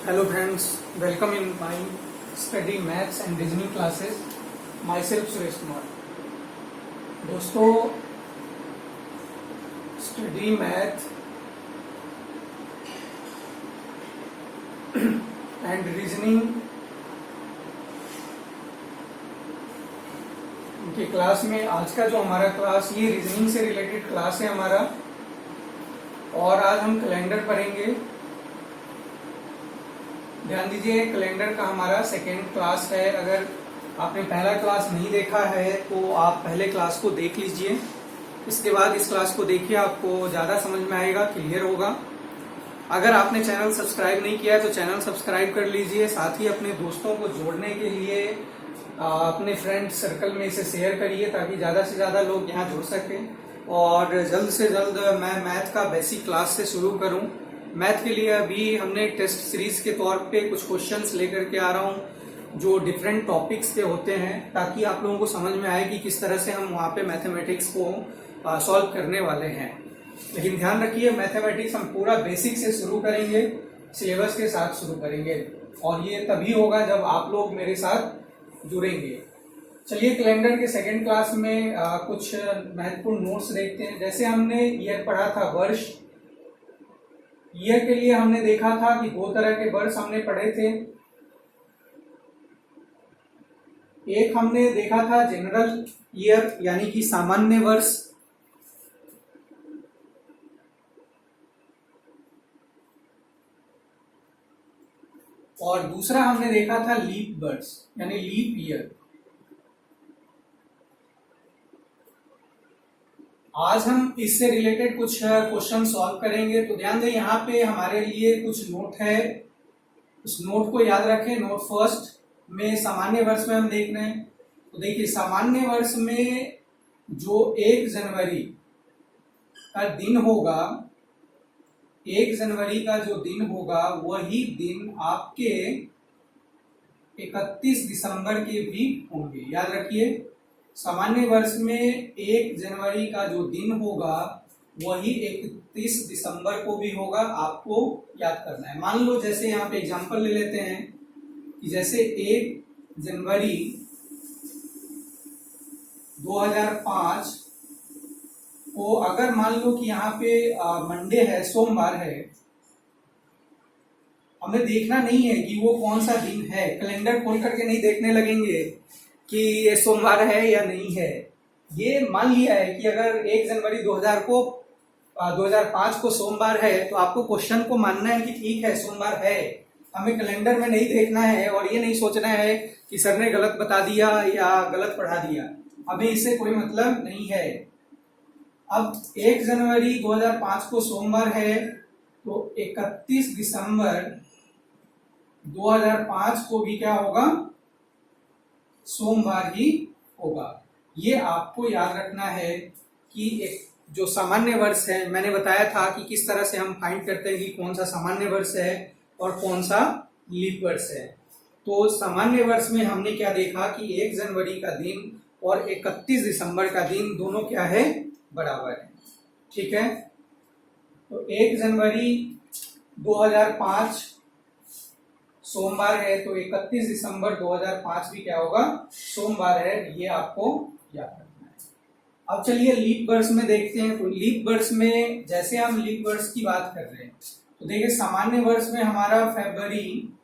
Hello friends, welcome in my study maths and reasoning classes. Myself Suresh Kumar. दोस्तों, study math and reasoning के class में आज का जो हमारा क्लास ये रीजनिंग से रिलेटेड क्लास है हमारा, और आज हम कैलेंडर पढ़ेंगे। ध्यान दीजिए, कैलेंडर का हमारा सेकेंड क्लास है। अगर आपने पहला क्लास नहीं देखा है तो आप पहले क्लास को देख लीजिए, इसके बाद इस क्लास को देखिए, आपको ज्यादा समझ में आएगा, क्लियर होगा। अगर आपने चैनल सब्सक्राइब नहीं किया है तो चैनल सब्सक्राइब कर लीजिए। साथ ही अपने दोस्तों को जोड़ने के लिए अपने फ्रेंड सर्कल में इसे शेयर करिए ताकि ज्यादा से ज्यादा लोग यहाँ जुड़ सकें। और जल्द से जल्द मैं मैथ का बेसिक क्लास से शुरू करूं। मैथ के लिए अभी हमने टेस्ट सीरीज के तौर पे कुछ क्वेश्चंस लेकर के आ रहा हूं जो डिफरेंट टॉपिक्स पे होते हैं, ताकि आप लोगों को समझ में आए कि किस तरह से हम वहां पे मैथमेटिक्स को सॉल्व करने वाले हैं। लेकिन ध्यान रखिए, मैथमेटिक्स हम पूरा बेसिक से शुरू करेंगे, सिलेबस के साथ शुरू करेंगे, और ये तभी होगा जब आप लोग मेरे साथ जुड़ेंगे। चलिए, कैलेंडर के सेकेंड क्लास में कुछ महत्वपूर्ण नोट्स देखते हैं। जैसे हमने ईयर पढ़ा था, वर्ष, ईयर के लिए हमने देखा था कि दो तरह के वर्ष हमने पढ़े थे। एक हमने देखा था जनरल ईयर यानी कि सामान्य वर्ष, और दूसरा हमने देखा था लीप वर्ष यानी लीप ईयर। आज हम इससे रिलेटेड कुछ क्वेश्चन सॉल्व करेंगे। तो ध्यान दें, यहाँ पे हमारे लिए कुछ नोट है, उस नोट को याद रखें। नोट फर्स्ट में सामान्य वर्ष में हम देख रहे हैं। तो देखिए, सामान्य वर्ष में जो 1 जनवरी का दिन होगा, 1 जनवरी का जो दिन होगा वही दिन आपके 31 दिसंबर के भी होंगे। याद रखिए, सामान्य वर्ष में 1 जनवरी का जो दिन होगा वही 31 दिसंबर को भी होगा। आपको याद करना है। मान लो, जैसे यहाँ पे एग्जांपल ले लेते हैं कि जैसे 1 जनवरी 2005 को अगर मान लो कि यहाँ पे मंडे है, सोमवार है, हमें देखना नहीं है कि वो कौन सा दिन है। कैलेंडर खोल करके नहीं देखने लगेंगे कि ये सोमवार है या नहीं है। ये मान लिया है कि अगर 1 जनवरी 2005 को सोमवार है तो आपको क्वेश्चन को मानना है कि ठीक है, सोमवार है। हमें कैलेंडर में नहीं देखना है और ये नहीं सोचना है कि सर ने गलत बता दिया या गलत पढ़ा दिया। हमें इससे कोई मतलब नहीं है। अब 1 जनवरी 2005 को सोमवार है तो 31 दिसंबर 2005 को भी क्या होगा? सोमवार ही होगा। ये आपको याद रखना है कि एक जो सामान्य वर्ष है, मैंने बताया था कि किस तरह से हम फाइंड करते हैं कि कौन सा सामान्य वर्ष है और कौन सा लीप वर्ष है। तो सामान्य वर्ष में हमने क्या देखा कि 1 जनवरी का दिन और 31 दिसंबर का दिन दोनों क्या है? बराबर है। ठीक है, तो 1 जनवरी 2005 सोमवार है तो 31 दिसंबर 2005 भी क्या होगा? सोमवार है। ये आपको याद रखना है। अब चलिए लीप वर्ष में देखते हैं। तो लीप वर्ष में जैसे हम लीप वर्ष की बात कर रहे हैं तो देखिए, सामान्य वर्ष में हमारा फरवरी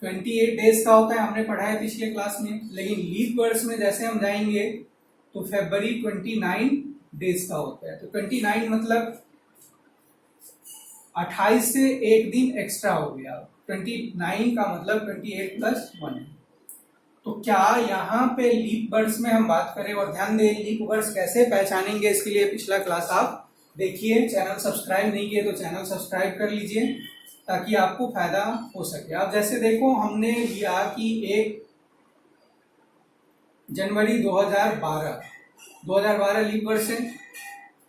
28 डेज का होता है, हमने पढ़ा है पिछले क्लास में। लेकिन लीप वर्ष में जैसे हम जाएंगे तो फरवरी 29 डेज का होता है। तो 29 मतलब 28 से एक दिन एक्स्ट्रा हो गया। 29 का मतलब 28 प्लस 1 है। तो क्या यहाँ पे लीप वर्ष में हम बात करें, और ध्यान दें लीप वर्ष कैसे पहचानेंगे, इसके लिए पिछला क्लास आप देखिए। चैनल सब्सक्राइब नहीं किए तो चैनल सब्सक्राइब कर लीजिए ताकि आपको फायदा हो सके। अब जैसे देखो, हमने लिया कि 1 जनवरी 2012 लीप वर्ष है,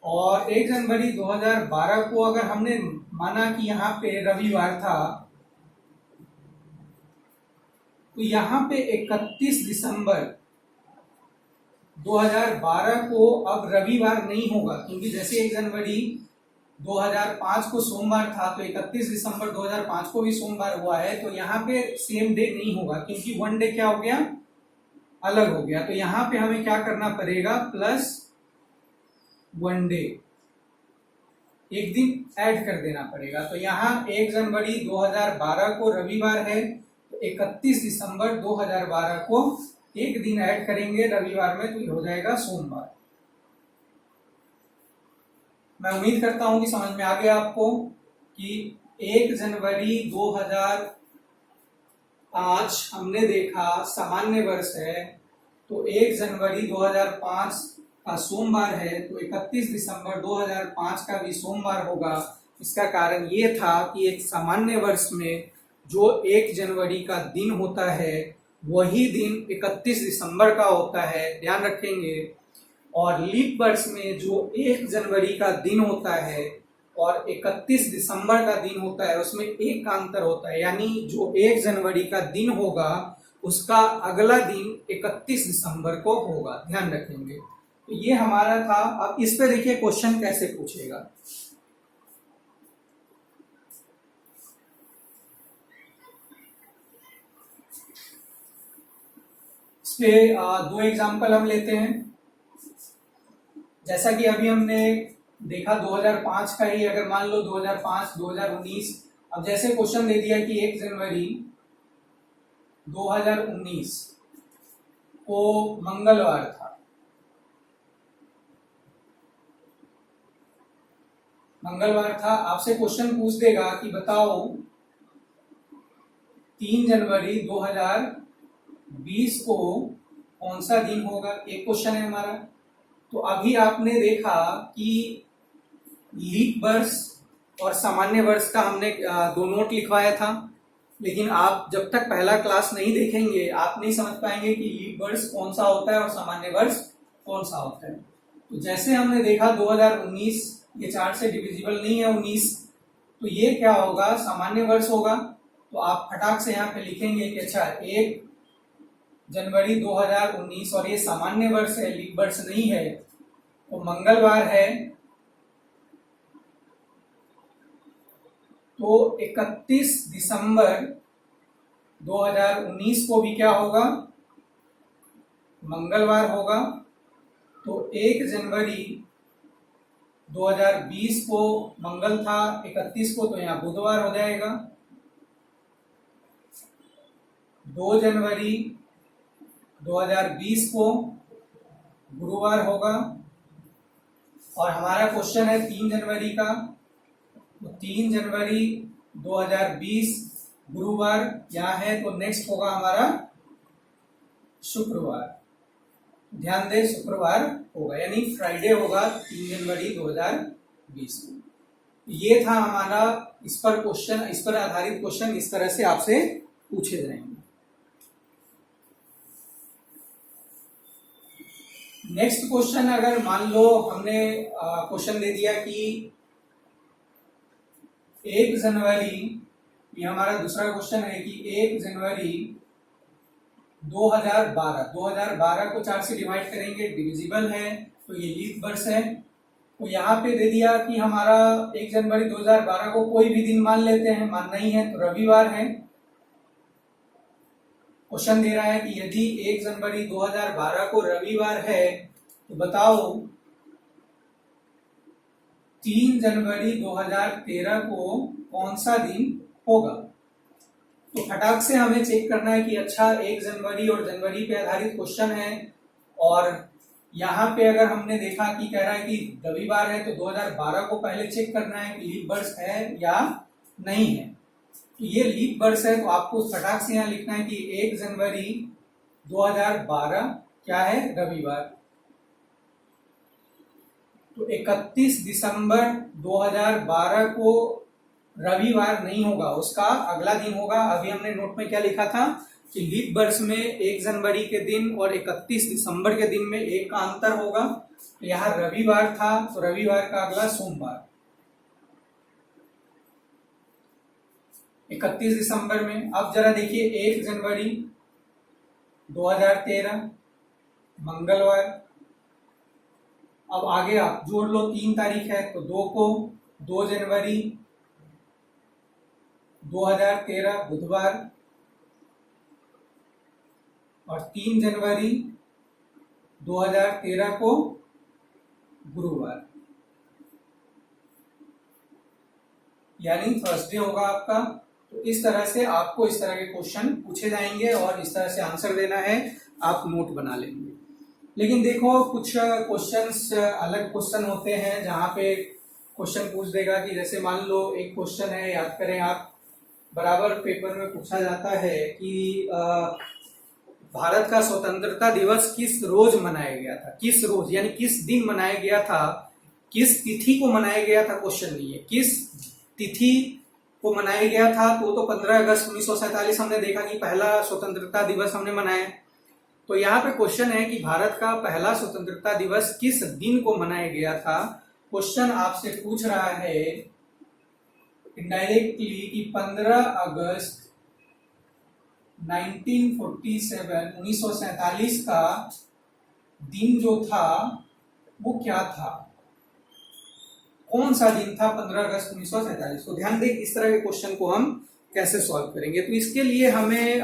और 1 जनवरी 2012 को अगर हमने माना कि यहाँ पे रविवार था तो यहाँ पे 31 दिसंबर 2012 को अब रविवार नहीं होगा, क्योंकि जैसे 1 जनवरी 2005 को सोमवार था, तो 31 दिसंबर 2005 को भी सोमवार हुआ है, तो यहाँ पे सेम डे नहीं होगा क्योंकि वन डे क्या हो गया, अलग हो गया। तो यहाँ पे हमें क्या करना पड़ेगा, प्लस वन डे, एक दिन ऐड कर देना पड़ेगा। तो यहाँ 1 जनवरी 2012 को रविवार है, तो 31 दिसंबर 2012 को एक दिन ऐड करेंगे रविवार में, तो ये हो जाएगा सोमवार। मैं उम्मीद करता हूं कि समझ में आ गया आपको कि 1 जनवरी 2005 हमने देखा सामान्य वर्ष है, तो 1 जनवरी 2005 का सोमवार है, तो 31 दिसंबर 2005 का भी सोमवार होगा। इसका कारण ये था कि एक सामान्य वर्ष में जो 1 जनवरी का दिन होता है वही दिन 31 दिसंबर का होता है, ध्यान रखेंगे। और लीप वर्ष में जो 1 जनवरी का दिन होता है और 31 दिसंबर का दिन होता है उसमें एक का अंतर होता है, यानी जो 1 जनवरी का दिन होगा उसका अगला दिन 31 दिसंबर को होगा, ध्यान रखेंगे। तो ये हमारा था। अब इस पे देखिए क्वेश्चन कैसे पूछेगा। इस पे 2 एग्जाम्पल हम लेते हैं। जैसा कि अभी हमने देखा 2005 का ही, अगर मान लो 2005, 2019, अब जैसे क्वेश्चन दे दिया कि 1 जनवरी 2019 को मंगलवार था, आपसे क्वेश्चन पूछ देगा कि बताओ 3 जनवरी 2020 को कौन सा दिन होगा, एक क्वेश्चन है हमारा। तो अभी आपने देखा कि लीप वर्ष और सामान्य वर्ष का हमने 2 नोट लिखवाया था, लेकिन आप जब तक पहला क्लास नहीं देखेंगे आप नहीं समझ पाएंगे कि लीप वर्ष कौन सा होता है और सामान्य वर्ष कौन सा होता है। तो जैसे हमने देखा 2019 ये 4 से डिविजिबल नहीं है 19, तो ये क्या होगा, सामान्य वर्ष होगा। तो आप फटाक से यहाँ पे लिखेंगे कि अच्छा 1 जनवरी 2019 और ये सामान्य वर्ष है, लीप वर्ष नहीं है, तो मंगलवार है, तो 31 दिसंबर 2019 को भी क्या होगा, मंगलवार होगा। तो 1 जनवरी 2020 को मंगल था, 31 को, तो यहाँ बुधवार हो जाएगा। 2 जनवरी 2020 को गुरुवार होगा। और हमारा क्वेश्चन है 3 जनवरी का, तो 3 जनवरी 2020 गुरुवार यहाँ है, तो नेक्स्ट होगा हमारा शुक्रवार, ध्यान दें शुक्रवार होगा, यानी फ्राइडे होगा 3 जनवरी 2020 को। ये था हमारा इस पर क्वेश्चन, इस पर आधारित क्वेश्चन इस तरह से आपसे पूछे जाएंगे। नेक्स्ट क्वेश्चन, अगर मान लो हमने क्वेश्चन दे दिया कि 1 जनवरी, ये हमारा दूसरा क्वेश्चन है कि 1 जनवरी 2012 को 4 से डिवाइड करेंगे, डिविजिबल है, तो ये लीप वर्ष है। तो यहाँ पे दे दिया कि हमारा 1 जनवरी 2012 को कोई भी दिन मान लेते हैं, मानना ही है, तो रविवार है। क्वेश्चन दे रहा है कि यदि 1 जनवरी 2012 को रविवार है तो बताओ 3 जनवरी 2013 को कौन सा दिन होगा। तो फटाक से हमें चेक करना है कि अच्छा 1 जनवरी और जनवरी पे आधारित क्वेश्चन है, और यहाँ पे अगर हमने देखा कि कह रहा है कि रविवार है, तो 2012 को पहले चेक करना है कि लीप वर्ष है या नहीं है। तो ये लीप वर्ष है, तो आपको फटाक से यहाँ लिखना है कि 1 जनवरी 2012 क्या है, रविवार। तो 31 दिसंबर 2012 को रविवार नहीं होगा, उसका अगला दिन होगा। अभी हमने नोट में क्या लिखा था कि लीप वर्ष में 1 जनवरी के दिन और 31 दिसंबर के दिन में एक का अंतर होगा। तो यहाँ रविवार था, तो रविवार का अगला सोमवार 31 दिसंबर में। अब जरा देखिए 1 जनवरी 2013 मंगलवार। अब आगे आप जोड़ लो, 3 तारीख है तो 2 को, 2 जनवरी 2013 बुधवार और 3 जनवरी 2013 को गुरुवार, यानी थर्सडे होगा आपका। तो इस तरह से आपको इस तरह के क्वेश्चन पूछे जाएंगे और इस तरह से आंसर देना है, आप नोट बना लेंगे। लेकिन देखो कुछ क्वेश्चंस अलग क्वेश्चन होते हैं जहां पे क्वेश्चन पूछ देगा कि जैसे मान लो एक क्वेश्चन है, याद करें आप, बराबर पेपर में पूछा जाता है कि भारत का स्वतंत्रता दिवस किस रोज मनाया गया था। किस रोज यानी किस दिन मनाया गया था, किस तिथि को मनाया गया था, क्वेश्चन नहीं है किस तिथि को मनाया गया था। तो 15 अगस्त 1947 हमने देखा कि पहला स्वतंत्रता दिवस हमने मनाया। तो यहाँ पे क्वेश्चन है कि भारत का पहला स्वतंत्रता दिवस किस दिन को मनाया गया था। क्वेश्चन आपसे पूछ रहा है इनडायरेक्टली कि 15 अगस्त 1947 का दिन जो था वो क्या था, कौन सा दिन था 15 अगस्त 1947। तो ध्यान दें इस तरह के क्वेश्चन को हम कैसे सॉल्व करेंगे। तो इसके लिए हमें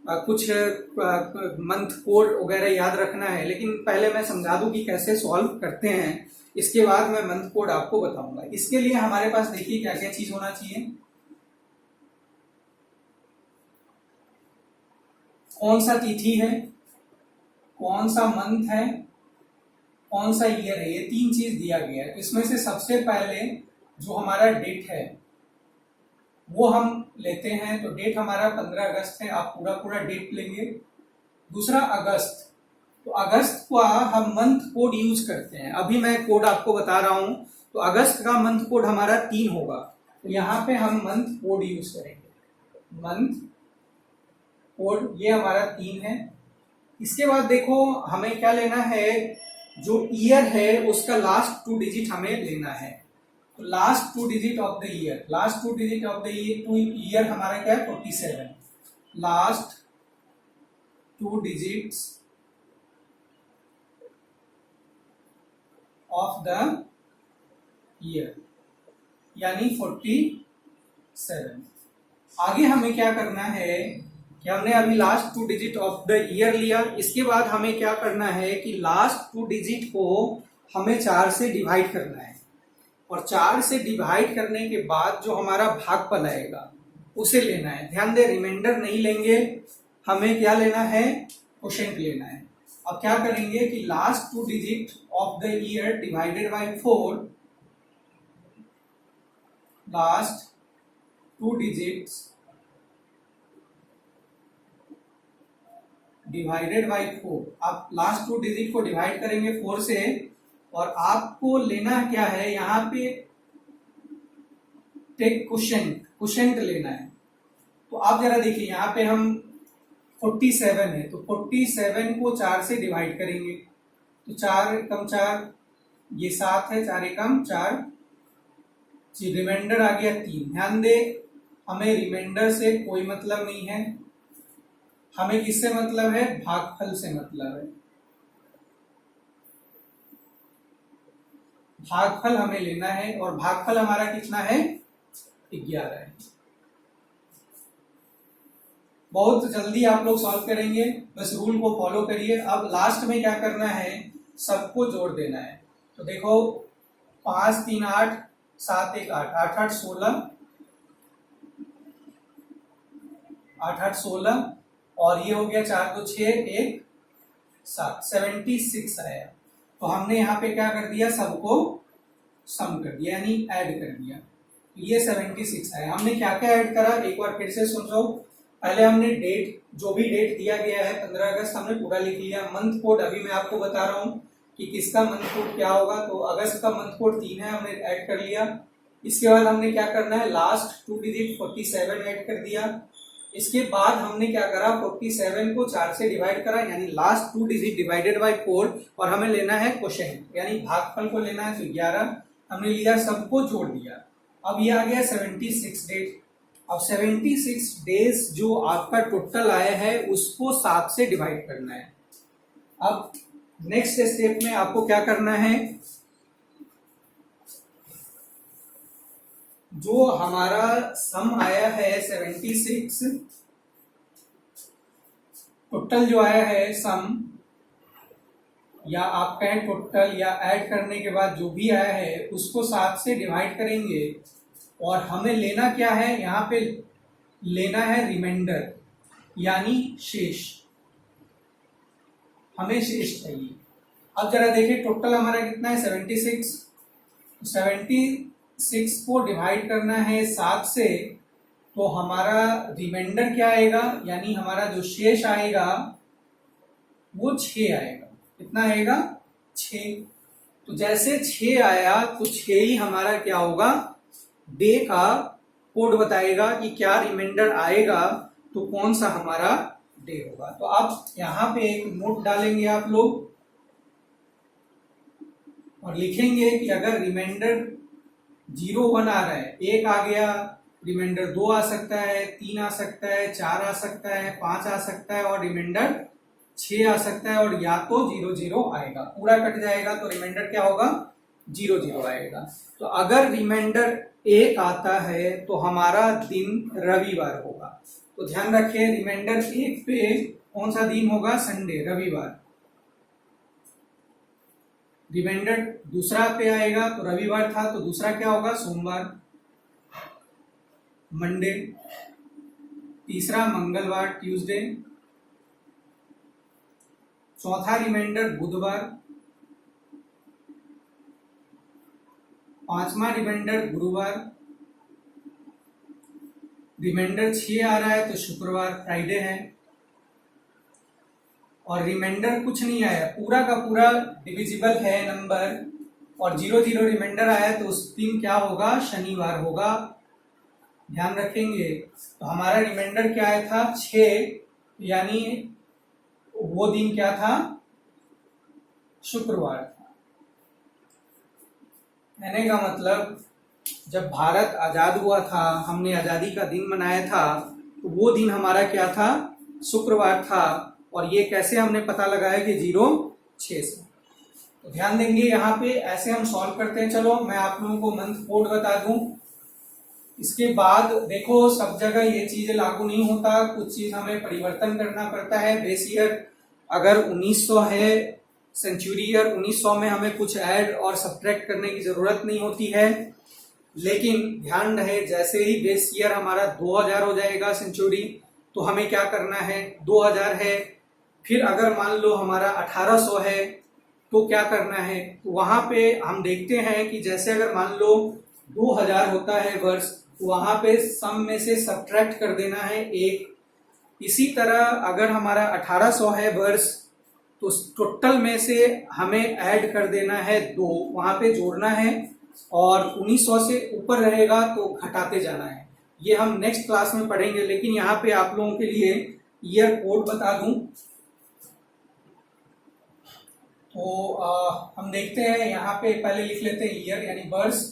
कुछ मंथ कोड वगैरह याद रखना है, लेकिन पहले मैं समझा दूं कि कैसे सॉल्व करते हैं, इसके बाद मैं मंथ कोड आपको बताऊंगा। इसके लिए हमारे पास देखिए क्या क्या चीज होना चाहिए। कौन सा तिथि है, कौन सा मंथ है, कौन सा ईयर है, ये 3 चीज दिया गया है। तो इसमें से सबसे पहले जो हमारा डेट है वो हम लेते हैं। तो डेट हमारा 15 अगस्त है, आप पूरा डेट लेंगे। दूसरा अगस्त, तो अगस्त का हम मंथ कोड यूज करते हैं, अभी मैं कोड आपको बता रहा हूं। तो अगस्त का मंथ कोड हमारा 3 होगा, तो यहां पे हम मंथ कोड यूज करेंगे। मंथ कोड ये हमारा 3 है। इसके बाद देखो हमें क्या लेना है, जो ईयर है उसका लास्ट 2 डिजिट हमें लेना है। तो last 2 digit of the year, last 2 digit of the year हमारा क्या है 47। Last 2 digits of the year यानी 47। आगे हमें क्या करना है कि हमने अभी last 2 digit of the year लिया। इसके बाद हमें क्या करना है कि लास्ट 2 डिजिट को हमें 4 से डिवाइड करना है, और 4 से डिवाइड करने के बाद जो हमारा भागफल आएगा उसे लेना है। ध्यान दे, रिमाइंडर नहीं लेंगे, हमें क्या लेना है, क्वोशिएंट लेना है। अब क्या करेंगे कि last 2 digit of the year divided by 4, last 2 digits divided by 4। आप लास्ट 2 डिजिट को डिवाइड करेंगे 4 से, और आपको लेना क्या है यहाँ पे, टेक क्वोशिएंट लेना है। तो आप जरा देखिए यहाँ पे हम 47 है, तो 47 को 4 से डिवाइड करेंगे, तो 4 कम 4 ये 7 है, 4 एकम 4, रिमाइंडर आ गया 3। ध्यान दे, हमें रिमाइंडर से कोई मतलब नहीं है, हमें किससे मतलब है, भागफल से मतलब है। भागफल हमें लेना है, और भागफल हमारा कितना है 11 है। बहुत जल्दी आप लोग सॉल्व करेंगे, बस रूल को फॉलो करिए। अब लास्ट में क्या करना है, सबको जोड़ देना है। तो देखो 5 3 8 7 1 8 8 8 16 8 8 16, और ये हो गया 4 2 6 1 7, 76 आया। तो हमने यहाँ पे क्या कर दिया, सबको सम कर दिया यानी ऐड कर दिया, ये 76 आया। हमने क्या क्या ऐड करा, एक बार फिर से सुन लो। पहले हमने डेट, जो भी डेट दिया गया है 15 अगस्त हमने पूरा लिख लिया। मंथ कोड अभी मैं आपको बता रहा हूँ कि किसका मंथ कोड क्या होगा। तो अगस्त का मंथ कोड 3 है, हमने ऐड कर लिया। इसके बाद हमने क्या करना है, लास्ट 2 डिजिट 47 ऐड कर दिया। इसके बाद हमने क्या करा, 47 को 4 से डिवाइड करा, यानी लास्ट 2 डिजिट डिवाइडेड बाय 4, और हमें लेना है क्वोशिएंट यानी भागफल को लेना है। तो 11 हमने लिया, सबको जोड़ दिया। अब ये आ गया 76 डेज। अब 76 डेज जो आपका टोटल आया है उसको 7 से डिवाइड करना है। अब नेक्स्ट स्टेप में आपको क्या करना है, जो हमारा सम आया है 76, टोटल जो आया है सम, या आप कहें टोटल, या ऐड करने के बाद जो भी आया है उसको 7 से डिवाइड करेंगे और हमें लेना क्या है, यहाँ पे लेना है रिमाइंडर यानी शेष, हमें शेष चाहिए। अब जरा देखिए टोटल हमारा कितना है 76, 76 को डिवाइड करना है 7 से, तो हमारा रिमाइंडर क्या आएगा, यानी हमारा जो शेष आएगा वो 6 आएगा। कितना आएगा, 6। तो जैसे 6 आया तो 6 ही हमारा क्या होगा, डे का कोड बताएगा कि क्या रिमाइंडर आएगा तो कौन सा हमारा डे होगा। तो आप यहां पे एक नोट डालेंगे आप लोग और लिखेंगे कि अगर रिमाइंडर 0 1 आ रहा है, 1 आ गया, रिमाइंडर 2 आ सकता है, 3 आ सकता है, 4 आ सकता है, 5 आ सकता है और रिमाइंडर 6 आ सकता है, और या तो 0 0 आएगा, पूरा कट जाएगा तो रिमाइंडर क्या होगा, 0 0 आएगा। तो अगर रिमाइंडर 1 आता है तो हमारा दिन रविवार होगा। तो ध्यान रखें रिमाइंडर 1 पे कौन सा दिन होगा, संडे, रविवार। रिमाइंडर दूसरा पे आएगा तो रविवार था तो दूसरा क्या होगा, सोमवार, मंडे। तीसरा मंगलवार, ट्यूसडे। चौथा रिमाइंडर बुधवार। पांचवा रिमाइंडर गुरुवार। रिमाइंडर 6 आ रहा है तो शुक्रवार, फ्राइडे है। और रिमाइंडर कुछ नहीं आया, पूरा का पूरा डिविजिबल है नंबर, और 0 0 रिमाइंडर आया तो उस दिन क्या होगा, शनिवार होगा। ध्यान रखेंगे। तो हमारा रिमाइंडर क्या आया था, 6, यानी वो दिन क्या था, शुक्रवार था। कहने का मतलब जब भारत आजाद हुआ था, हमने आजादी का दिन मनाया था, तो वो दिन हमारा क्या था, शुक्रवार था। और ये कैसे हमने पता लगाया कि 0 6 से। तो ध्यान देंगे यहाँ पे ऐसे हम सॉल्व करते हैं। चलो मैं आप लोगों को मंथ कोड बता दूं। इसके बाद देखो सब जगह ये चीज लागू नहीं होता, कुछ चीज हमें परिवर्तन करना पड़ता है। बेस ईयर अगर 1900 है, सेंचुरी ईयर 1900 में हमें कुछ ऐड और सब्ट्रैक्ट करने की जरूरत नहीं होती है। लेकिन ध्यान रहे जैसे ही बेस ईयर हमारा 2000 हो जाएगा सेंचुरी, तो हमें क्या करना है, 2000 है, फिर अगर मान लो हमारा 1800 है तो क्या करना है, तो वहां पे हम देखते हैं कि जैसे अगर मान लो 2000 होता है वर्ष, तो वहां पे सम में से सब्ट्रैक्ट कर देना है 1। इसी तरह अगर हमारा 1800 है वर्ष, तो टोटल में से हमें ऐड कर देना है 2, वहां पे जोड़ना है, और 1900 से ऊपर रहेगा तो घटाते जाना है। ये हम नेक्स्ट क्लास में पढ़ेंगे, लेकिन यहाँ पे आप लोगों के लिए ईयर कोड बता दूं। तो हम देखते हैं यहाँ पे, पहले लिख लेते हैं ईयर यानी वर्ष।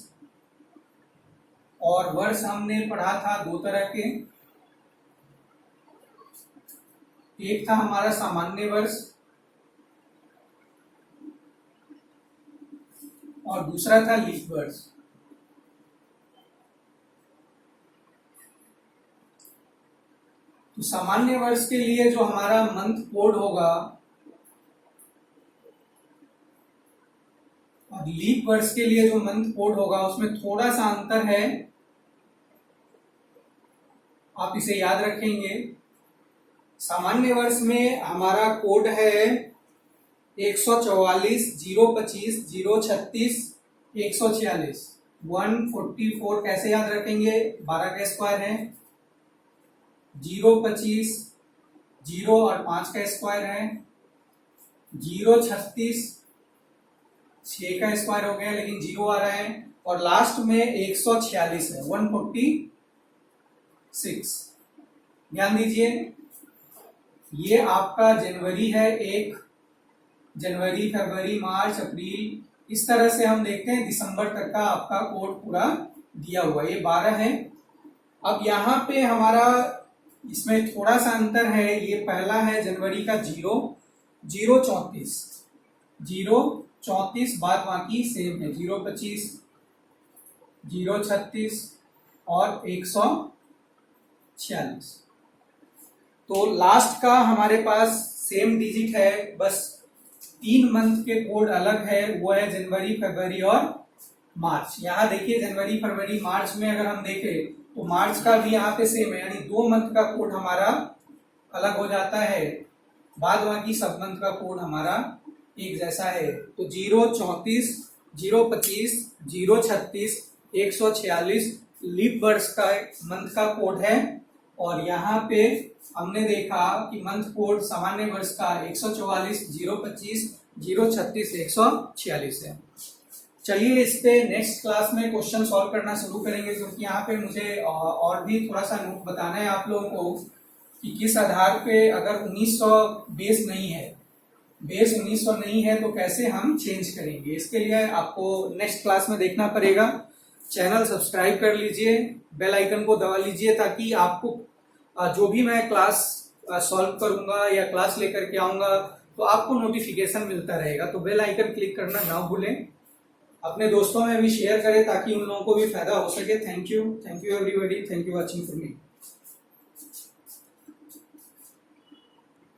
और वर्ष हमने पढ़ा था 2 तरह के, एक था हमारा सामान्य वर्ष और दूसरा था लीप वर्ष। तो सामान्य वर्ष के लिए जो हमारा मंथ कोड होगा और लीप वर्ष के लिए जो मंथ कोड होगा उसमें थोड़ा सा अंतर है, आप इसे याद रखेंगे। सामान्य वर्ष में हमारा कोड है 144 025 036 146 144। कैसे याद रखेंगे, 12 का स्क्वायर है, 025 0 और 5 का स्क्वायर है, 036 6 का स्क्वायर हो गया लेकिन 0 आ रहा है, और लास्ट में 146 है, 146। ध्यान दीजिए ये आपका जनवरी है, 1 जनवरी, फरवरी, मार्च, अप्रैल, इस तरह से हम देखते हैं दिसंबर तक का आपका कोड पूरा दिया हुआ, ये 12 है। अब यहाँ पे हमारा इसमें थोड़ा सा अंतर है, ये पहला है जनवरी का 0 034 034, बाद बाकी सेम है, 025 036 और 146। तो लास्ट का हमारे पास सेम डिजिट है, बस 3 मंथ के कोड अलग है, वो है जनवरी, फरवरी और मार्च। यहाँ देखिए जनवरी, फरवरी, मार्च में अगर हम देखें तो मार्च का भी यहाँ पे सेम है, यानी 2 मंथ का कोड हमारा अलग हो जाता है, बाद बाकी सब मंथ का कोड हमारा एक जैसा है। तो 034, 025, 036, 146 लीप वर्ष का मंथ का कोड है। और यहाँ पे हमने देखा कि मंथ कोड सामान्य वर्ष का 144, 025, 036, 146 है। चलिए इस पे नेक्स्ट क्लास में क्वेश्चन सॉल्व करना शुरू करेंगे, क्योंकि यहाँ पे मुझे और भी थोड़ा सा नोट बताना है आप लोगों को कि किस आधार पे, अगर 1900 बेस नहीं है, बेस 1900 नहीं है, तो कैसे हम चेंज करेंगे। इसके लिए आपको नेक्स्ट क्लास में देखना पड़ेगा। चैनल सब्सक्राइब कर लीजिए, बेल आइकन को दबा लीजिए, ताकि आपको जो भी मैं क्लास सॉल्व करूंगा या क्लास लेकर के आऊंगा तो आपको नोटिफिकेशन मिलता रहेगा। तो बेल आइकन क्लिक करना ना भूलें, अपने दोस्तों में भी शेयर करें ताकि उन लोगों को भी फायदा हो सके। Thank you everybody, thank you watching for me.